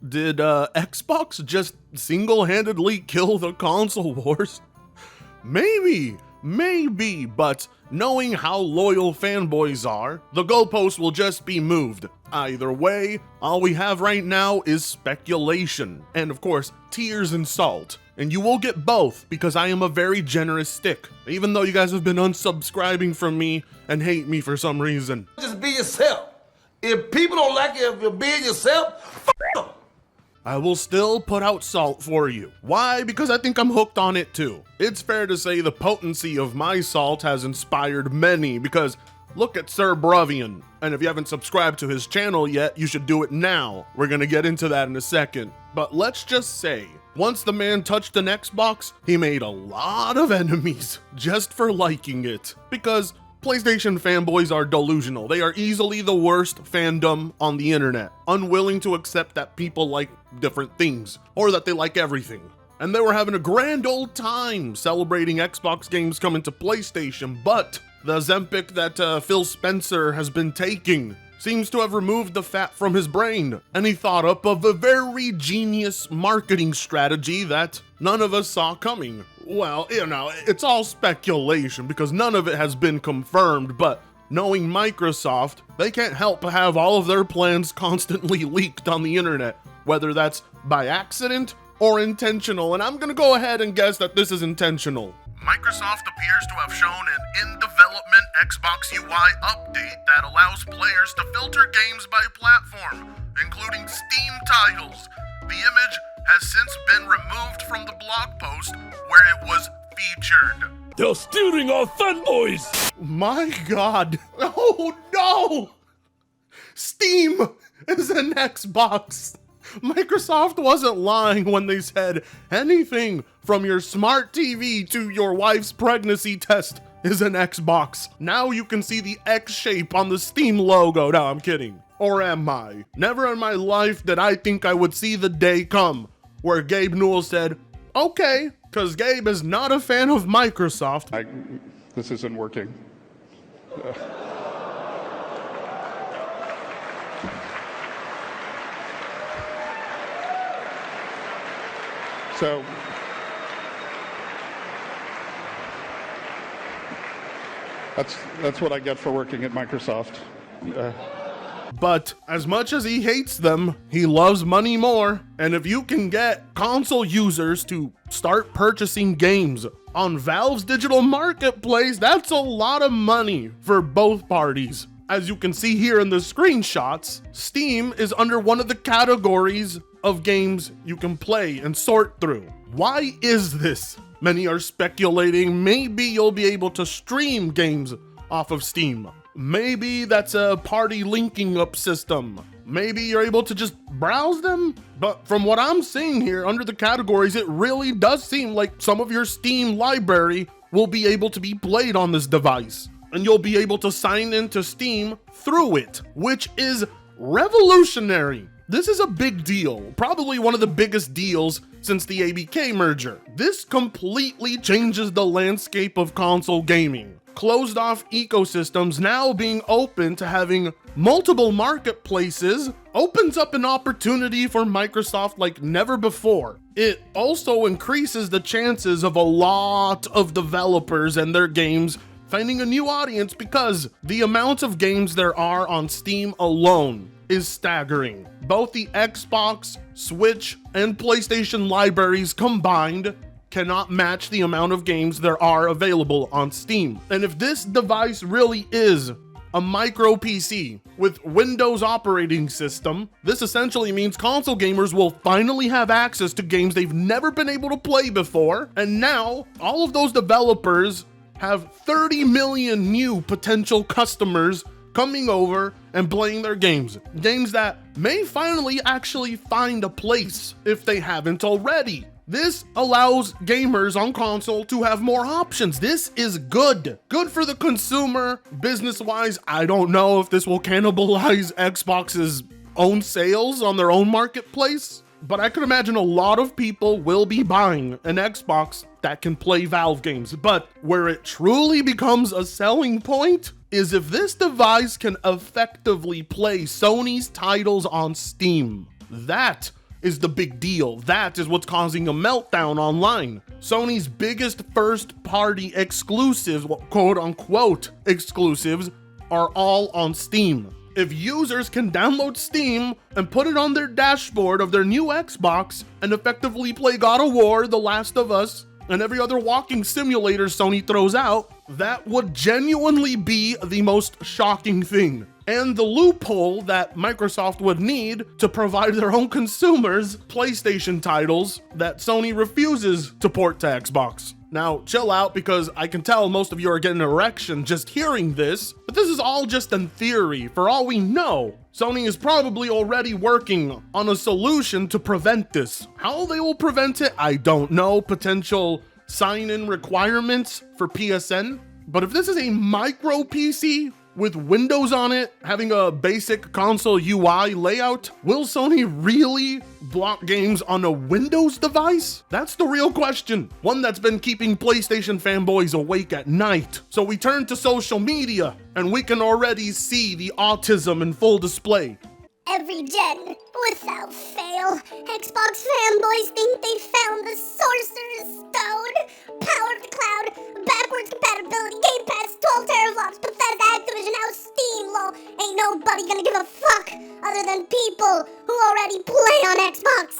Did Xbox just single-handedly kill the console wars? Maybe, but knowing how loyal fanboys are, the goalposts will just be moved. Either way, all we have right now is speculation, and of course, tears and salt. And you will get both, because I am a very generous stick, even though you guys have been unsubscribing from me and hate me for some reason. Just be yourself. If people don't like you if you're being yourself, f them. I will still put out salt for you. Why? Because I think I'm hooked on it too. It's fair to say the potency of my salt has inspired many, because look at Sir Braian. And if you haven't subscribed to his channel yet, you should do it now. We're gonna get into that in a second. But let's just say, once the man touched an Xbox, he made a lot of enemies just for liking it. Because PlayStation fanboys are delusional. They are easily the worst fandom on the internet, unwilling to accept that people like different things, or that they like everything. And they were having a grand old time celebrating Xbox games coming to PlayStation, but the Zempic that Phil Spencer has been taking seems to have removed the fat from his brain, and he thought up of a very genius marketing strategy that none of us saw coming. Well, you know, it's all speculation because none of it has been confirmed, but knowing Microsoft, they can't help but have all of their plans constantly leaked on the internet, whether that's by accident or intentional, and I'm gonna go ahead and guess that this is intentional. Microsoft appears to have shown an in-development Xbox UI update that allows players to filter games by platform, including Steam titles. The image has since been removed from the blog post where it was featured. They're stealing our fanboys! My God. Oh no! Steam is an Xbox. Microsoft wasn't lying when they said anything from your smart TV to your wife's pregnancy test is an Xbox. Now you can see the X shape on the Steam logo. No, I'm kidding. Or am I? Never in my life did I think I would see the day come where Gabe Newell said, okay, because Gabe is not a fan of Microsoft. This isn't working. So that's what I get for working at Microsoft. But as much as he hates them, he loves money more. And if you can get console users to start purchasing games on Valve's digital marketplace, that's a lot of money for both parties. As you can see here in the screenshots, Steam is under one of the categories of games you can play and sort through. Why is this? Many are speculating maybe you'll be able to stream games off of Steam. Maybe that's a party linking up system. Maybe you're able to just browse them. But from what I'm seeing here under the categories, it really does seem like some of your Steam library will be able to be played on this device. And you'll be able to sign into Steam through it, which is revolutionary. This is a big deal, probably one of the biggest deals since the ABK merger. This completely changes the landscape of console gaming. Closed off ecosystems now being open to having multiple marketplaces opens up an opportunity for Microsoft like never before. It also increases the chances of a lot of developers and their games finding a new audience because the amount of games there are on Steam alone is staggering. Both the Xbox, Switch, and PlayStation libraries combined cannot match the amount of games there are available on Steam. And if this device really is a micro PC with Windows operating system, this essentially means console gamers will finally have access to games they've never been able to play before. And now all of those developers have 30 million new potential customers coming over and playing their games. Games that may finally actually find a place if they haven't already. This allows gamers on console to have more options. This is good. Good for the consumer. Business-wise, I don't know if this will cannibalize Xbox's own sales on their own marketplace, but I could imagine a lot of people will be buying an Xbox that can play Valve games. But where it truly becomes a selling point is if this device can effectively play Sony's titles on Steam. That is the big deal. That is what's causing a meltdown online. Sony's biggest first-party exclusives, quote-unquote exclusives, are all on Steam. If users can download Steam and put it on their dashboard of their new Xbox and effectively play God of War, The Last of Us, and every other walking simulator Sony throws out, that would genuinely be the most shocking thing. And the loophole that Microsoft would need to provide their own consumers PlayStation titles that Sony refuses to port to Xbox. Now, chill out, because I can tell most of you are getting an erection just hearing this, but this is all just in theory. For all we know, Sony is probably already working on a solution to prevent this. How they will prevent it, I don't know. Potential sign-in requirements for PSN. But if this is a micro PC with Windows on it, having a basic console UI layout, will Sony really block games on a Windows device? That's the real question, one that's been keeping PlayStation fanboys awake at night. So we turn to social media, and we can already see the autism in full display. Every gen, without fail, Xbox fanboys think they found the Sorcerer's Stone. Power of the cloud, backwards compatibility, Game Pass, 12 teraflops, Bethesda, Activision, now Steam, lol. Ain't nobody gonna give a fuck other than people who already play on Xbox.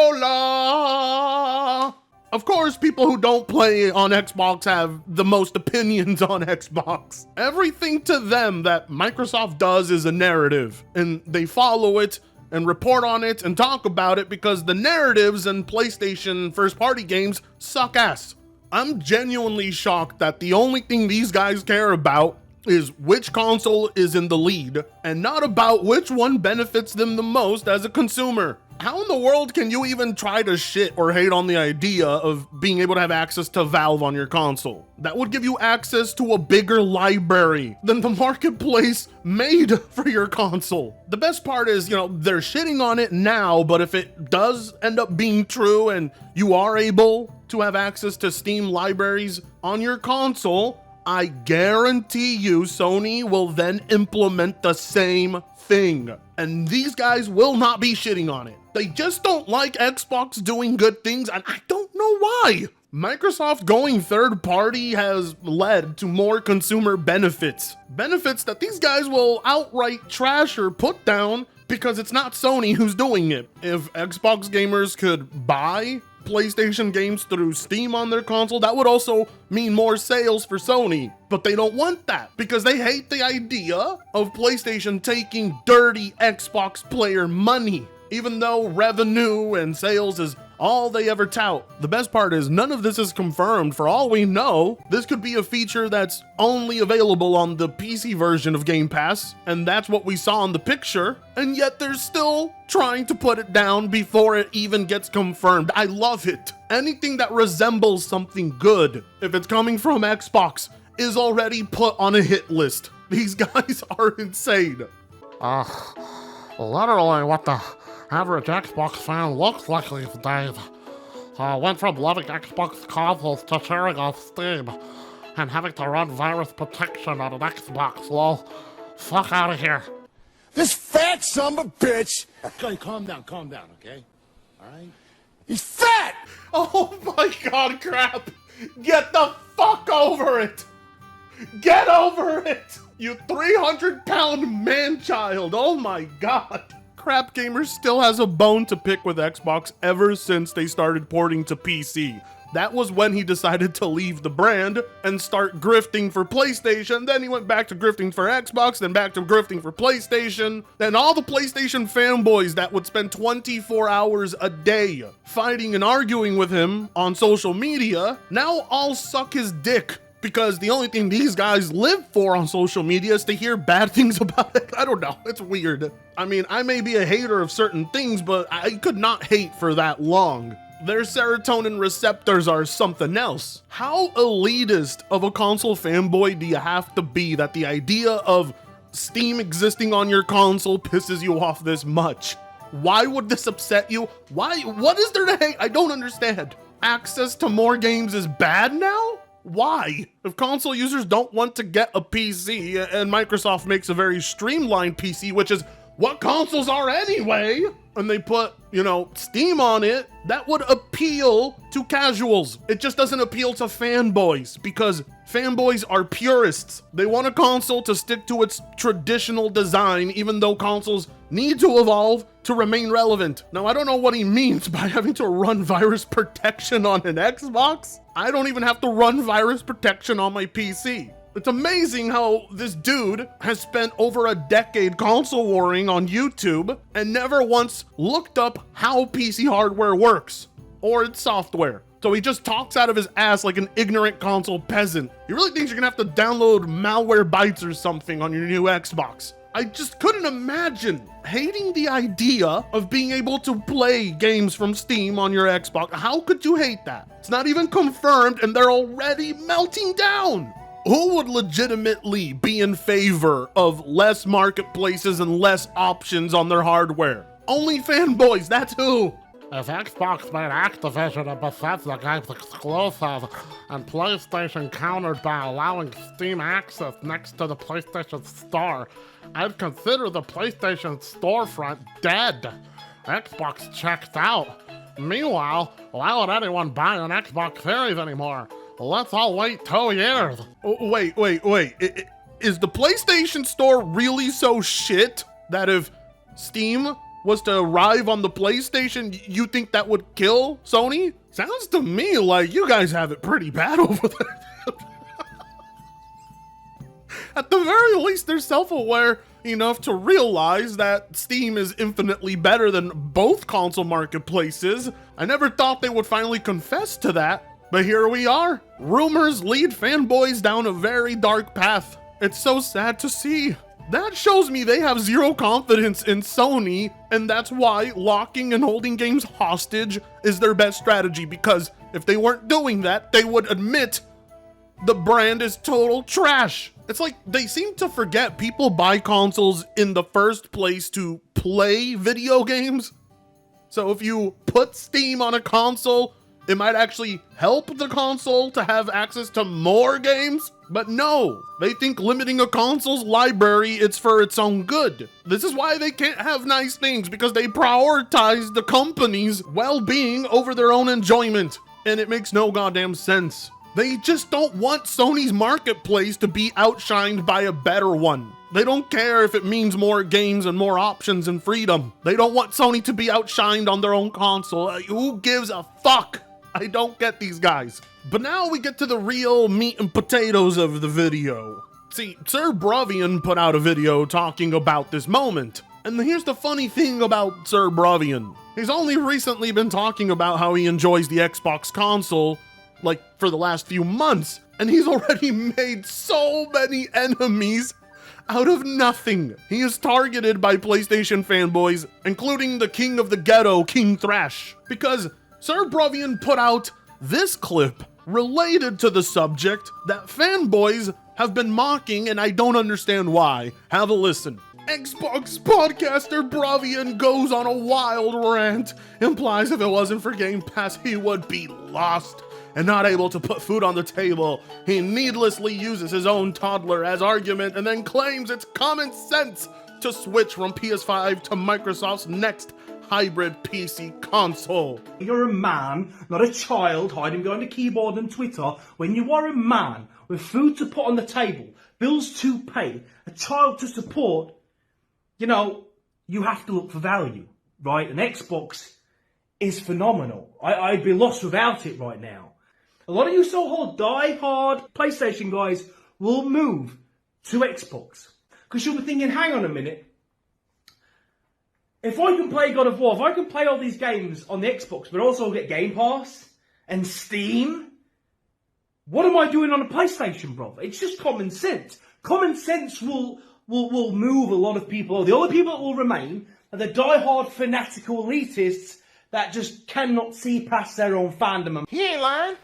Nicola! Of course, people who don't play on Xbox have the most opinions on Xbox. Everything to them that Microsoft does is a narrative, and they follow it and report on it and talk about it because the narratives in PlayStation first-party games suck ass. I'm genuinely shocked that the only thing these guys care about is which console is in the lead, and not about which one benefits them the most as a consumer. How in the world can you even try to shit or hate on the idea of being able to have access to Valve on your console? That would give you access to a bigger library than the marketplace made for your console. The best part is, they're shitting on it now, but if it does end up being true and you are able to have access to Steam libraries on your console, I guarantee you Sony will then implement the same thing. And these guys will not be shitting on it. They just don't like Xbox doing good things, and I don't know why. Microsoft going third party has led to more consumer benefits. Benefits that these guys will outright trash or put down because it's not Sony who's doing it. If Xbox gamers could buy PlayStation games through Steam on their console, that would also mean more sales for Sony. But they don't want that because they hate the idea of PlayStation taking dirty Xbox player money, even though revenue and sales is all they ever tout. The best part is none of this is confirmed. For all we know, this could be a feature that's only available on the PC version of Game Pass, and that's what we saw in the picture, and yet they're still trying to put it down before it even gets confirmed. I love it. Anything that resembles something good, if it's coming from Xbox, is already put on a hit list. These guys are insane. Literally what the average Xbox fan looks like these days. Went from loving Xbox consoles to sharing on Steam and having to run virus protection on an Xbox, lol. Fuck out of here. This fat son of a bitch. Okay, calm down, okay? All right? He's fat! Oh my god, crap! Get the fuck over it! Get over it! You 300-pound man-child, oh my god! Crap Gamers still has a bone to pick with Xbox ever since they started porting to PC. That was when he decided to leave the brand and start grifting for PlayStation. Then he went back to grifting for Xbox, then back to grifting for PlayStation. Then all the PlayStation fanboys that would spend 24 hours a day fighting and arguing with him on social media now all suck his dick. Because the only thing these guys live for on social media is to hear bad things about it. I don't know, it's weird. I mean, I may be a hater of certain things, but I could not hate for that long. Their serotonin receptors are something else. How elitist of a console fanboy do you have to be that the idea of Steam existing on your console pisses you off this much? Why would this upset you? Why? What is there to hate? I don't understand. Access to more games is bad now? Why? If console users don't want to get a PC and Microsoft makes a very streamlined PC, which is what consoles are anyway, and they put, Steam on it, that would appeal to casuals. It just doesn't appeal to fanboys because fanboys are purists. They want a console to stick to its traditional design, even though consoles need to evolve to remain relevant. Now, I don't know what he means by having to run virus protection on an Xbox. I don't even have to run virus protection on my PC. It's amazing how this dude has spent over a decade console warring on YouTube and never once looked up how PC hardware works or its software. So he just talks out of his ass like an ignorant console peasant. He really thinks you're gonna have to download malware bytes or something on your new Xbox. I just couldn't imagine hating the idea of being able to play games from Steam on your Xbox. How could you hate that? It's not even confirmed and they're already melting down. Who would legitimately be in favor of less marketplaces and less options on their hardware? Only fanboys, that's who. If Xbox made Activision and Bethesda games exclusive, and PlayStation countered by allowing Steam access next to the PlayStation Store, I'd consider the PlayStation storefront dead. Xbox checked out. Meanwhile, why would anyone buy an Xbox Series anymore? Let's all wait 2 years. Oh, wait. Is the PlayStation Store really so shit that if Steam was to arrive on the PlayStation, you think that would kill Sony? Sounds to me like you guys have it pretty bad over there. At the very least, they're self-aware enough to realize that Steam is infinitely better than both console marketplaces. I never thought they would finally confess to that. But here we are. Rumors lead fanboys down a very dark path. It's so sad to see. That shows me they have zero confidence in Sony, and that's why locking and holding games hostage is their best strategy, because if they weren't doing that, they would admit the brand is total trash. It's like they seem to forget people buy consoles in the first place to play video games. So if you put Steam on a console, it might actually help the console to have access to more games, but no, they think limiting a console's library, it's for its own good. This is why they can't have nice things, because they prioritize the company's well-being over their own enjoyment, and it makes no goddamn sense. They just don't want Sony's marketplace to be outshined by a better one. They don't care if it means more games and more options and freedom. They don't want Sony to be outshined on their own console. Who gives a fuck? I don't get these guys. But now we get to the real meat and potatoes of the video. See, Sir Braian put out a video talking about this moment. And here's the funny thing about Sir Braian. He's only recently been talking about how he enjoys the Xbox console, like for the last few months. And he's already made so many enemies out of nothing. He is targeted by PlayStation fanboys, including the king of the ghetto, King Thrash. Because Sir Braian put out this clip related to the subject that fanboys have been mocking, and I don't understand why. Have a listen. Xbox podcaster Braian goes on a wild rant, implies if it wasn't for Game Pass, he would be lost and not able to put food on the table. He needlessly uses his own toddler as argument and then claims it's common sense to switch from PS5 to Microsoft's next hybrid PC console. You're a man, not a child hiding behind a keyboard and Twitter. When you are a man with food to put on the table, bills to pay, a child to support, you have to look for value, right? And Xbox is phenomenal. I'd be lost without it right now. A lot of you so-called die-hard PlayStation guys will move to Xbox. Because you'll be thinking, hang on a minute, if I can play God of War, if I can play all these games on the Xbox, but also get Game Pass and Steam, what am I doing on a PlayStation, bro? It's just common sense. Common sense will move a lot of people. The only people that will remain are the die-hard fanatical elitists that just cannot see past their own fandom. He ain't lying.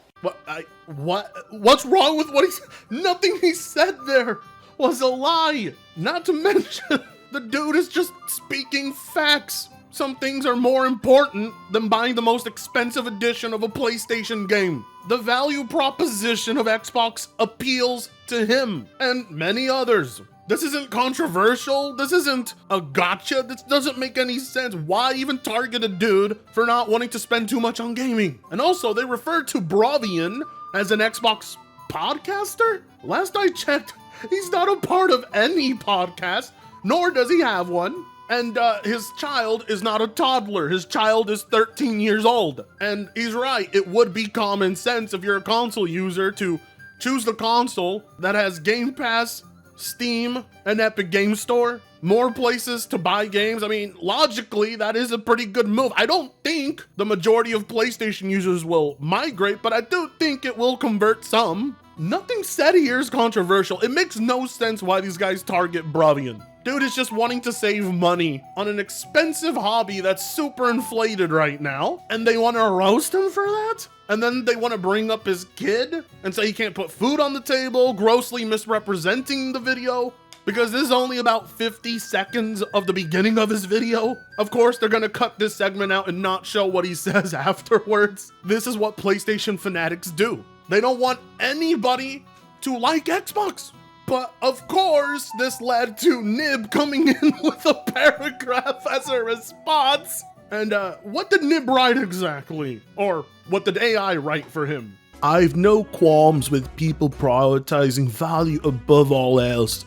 What's wrong with what he said? Nothing he said there was a lie. Not to mention, the dude is just speaking facts. Some things are more important than buying the most expensive edition of a PlayStation game. The value proposition of Xbox appeals to him and many others. This isn't controversial. This isn't a gotcha. This doesn't make any sense. Why even target a dude for not wanting to spend too much on gaming? And also, they refer to Braian as an Xbox podcaster? Last I checked, he's not a part of any podcast, nor does he have one. And his child is not a toddler. His child is 13 years old. And he's right. It would be common sense if you're a console user to choose the console that has Game Pass, Steam, and Epic Game Store. More places to buy games. I mean, logically, that is a pretty good move. I don't think the majority of PlayStation users will migrate, but I do think it will convert some. Nothing said here is controversial. It makes no sense why these guys target Braian. Dude is just wanting to save money on an expensive hobby that's super inflated right now, and they want to roast him for that? And then they want to bring up his kid and say he can't put food on the table, grossly misrepresenting the video, because this is only about 50 seconds of the beginning of his video. Of course, they're gonna cut this segment out and not show what he says afterwards. This is what PlayStation fanatics do. They don't want anybody to like Xbox. But of course, this led to Nib coming in with a paragraph as a response. And what did Nib write exactly? Or what did AI write for him? I've no qualms with people prioritizing value above all else.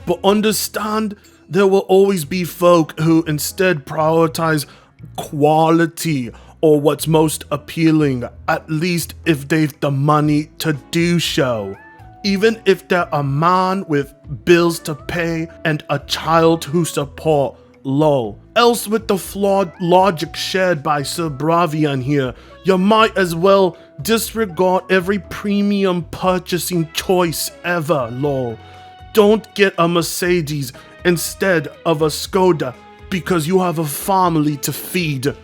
But understand, there will always be folk who instead prioritize quality or what's most appealing, at least if they've the money to do so. Even if they're a man with bills to pay and a child to support, lol. Else with the flawed logic shared by Sir Braian here, you might as well disregard every premium purchasing choice ever, lol. Don't get a Mercedes instead of a Skoda because you have a family to feed.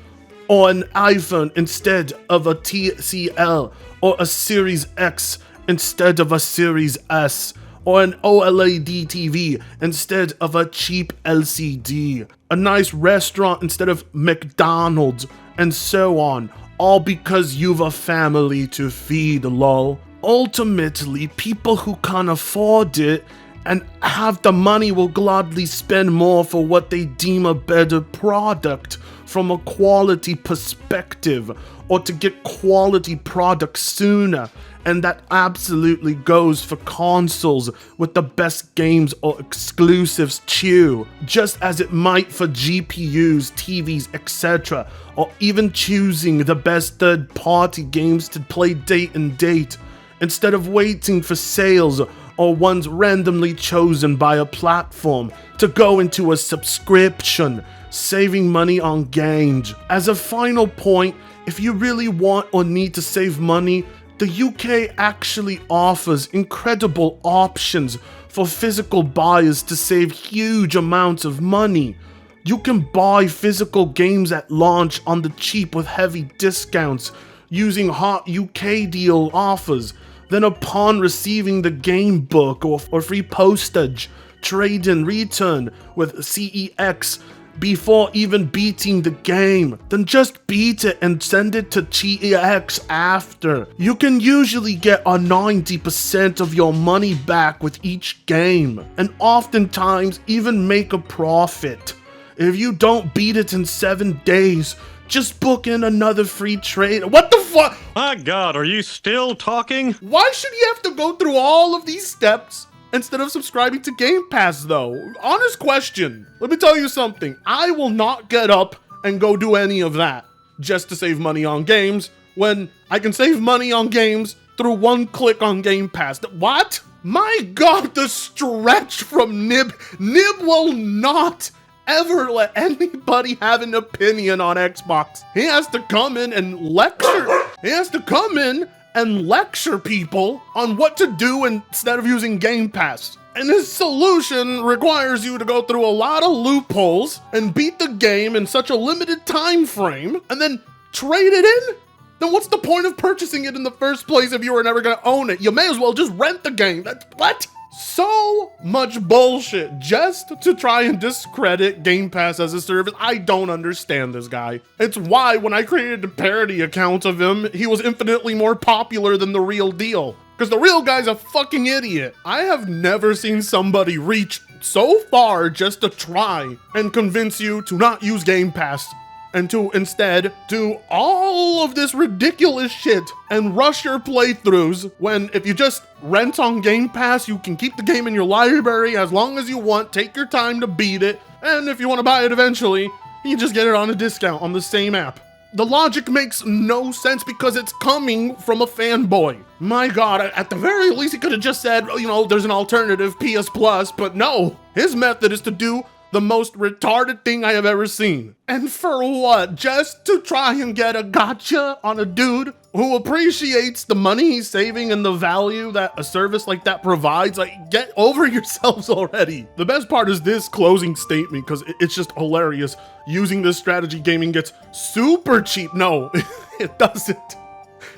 Or an iPhone instead of a TCL, or a Series X instead of a Series S, or an OLED TV instead of a cheap LCD, a nice restaurant instead of McDonald's, and so on, all because you've a family to feed, lol. Ultimately, people who can't afford it and have the money will gladly spend more for what they deem a better product from a quality perspective, or to get quality products sooner. And that absolutely goes for consoles with the best games or exclusives too, just as it might for GPUs, TVs, etc., or even choosing the best third-party games to play date and date, instead of waiting for sales or ones randomly chosen by a platform to go into a subscription, saving money on games. As a final point, if you really want or need to save money, the UK actually offers incredible options for physical buyers to save huge amounts of money. You can buy physical games at launch on the cheap with heavy discounts using hot UK deal offers. Then upon receiving the game book or free postage, trade and return with CEX before even beating the game. Then just beat it and send it to CEX after. You can usually get a 90% of your money back with each game, and oftentimes even make a profit. If you don't beat it in 7 days, just book in another free trade. What the fuck? My God, are you still talking? Why should you have to go through all of these steps instead of subscribing to Game Pass though? Honest question. Let me tell you something. I will not get up and go do any of that just to save money on games when I can save money on games through one click on Game Pass. What? My God, the stretch from Nib. Nib will not ever let anybody have an opinion on Xbox. He has to come in and lecture. He has to come in and lecture people on what to do instead of using Game Pass. And his solution requires you to go through a lot of loopholes and beat the game in such a limited time frame and then trade it in? Then what's the point of purchasing it in the first place if you were never gonna own it? You may as well just rent the game. What? So much bullshit just to try and discredit Game Pass as a service. I don't understand this guy. It's why when I created a parody account of him, he was infinitely more popular than the real deal. Because the real guy's a fucking idiot. I have never seen somebody reach so far just to try and convince you to not use Game Pass and to instead do all of this ridiculous shit and rush your playthroughs when if you just rent on Game Pass, you can keep the game in your library as long as you want, take your time to beat it, and if you want to buy it eventually, you just get it on a discount on the same app. The logic makes no sense because it's coming from a fanboy. My God, at the very least, he could have just said, you know, there's an alternative, PS Plus, but no. His method is to do the most retarded thing I have ever seen. And for what? Just to try and get a gotcha on a dude who appreciates the money he's saving and the value that a service like that provides. Like, get over yourselves already. The best part is this closing statement because it's just hilarious. Using this strategy gaming gets super cheap. No, it doesn't.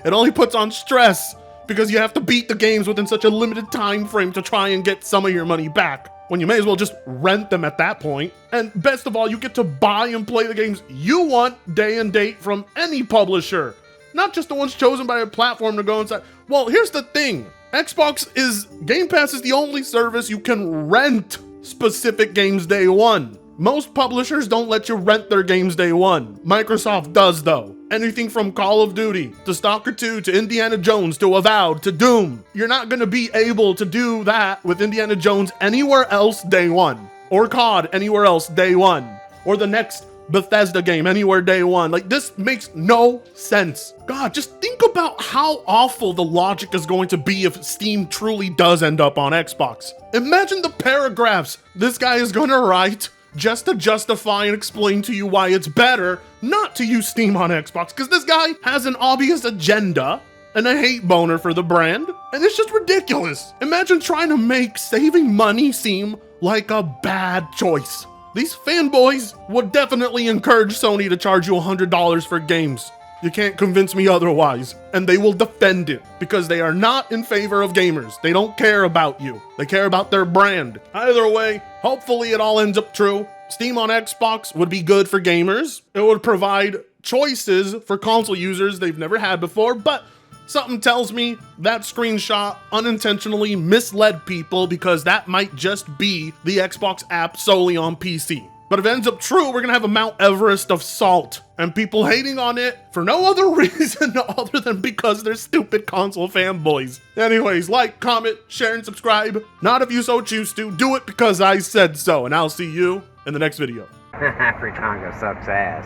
It only puts on stress because you have to beat the games within such a limited time frame to try and get some of your money back, when you may as well just rent them at that point. And best of all, you get to buy and play the games you want day and date from any publisher, not just the ones chosen by a platform to go inside. Well, here's the thing. Game Pass is the only service you can rent specific games day one. Most publishers don't let you rent their games day one. Microsoft does though. Anything from Call of Duty to Stalker 2 to Indiana Jones to Avowed to Doom. You're not gonna be able to do that with Indiana Jones anywhere else day one. Or COD anywhere else day one. Or the next Bethesda game anywhere day one. Like, this makes no sense. God, just think about how awful the logic is going to be if Steam truly does end up on Xbox. Imagine the paragraphs this guy is gonna write just to justify and explain to you why it's better not to use Steam on Xbox, because this guy has an obvious agenda and a hate boner for the brand, and it's just ridiculous. Imagine trying to make saving money seem like a bad choice. These fanboys would definitely encourage Sony to charge you $100 for games. You can't convince me otherwise. And they will defend it because they are not in favor of gamers. They don't care about you. They care about their brand. Either way, hopefully it all ends up true. Steam on Xbox would be good for gamers. It would provide choices for console users they've never had before, but something tells me that screenshot unintentionally misled people because that might just be the Xbox app solely on PC. But if it ends up true, we're gonna have a Mount Everest of salt and people hating on it for no other reason other than because they're stupid console fanboys. Anyways, like, comment, share, and subscribe. Not if you so choose to. Do it because I said so, and I'll see you in the next video. Fritongo sucks ass.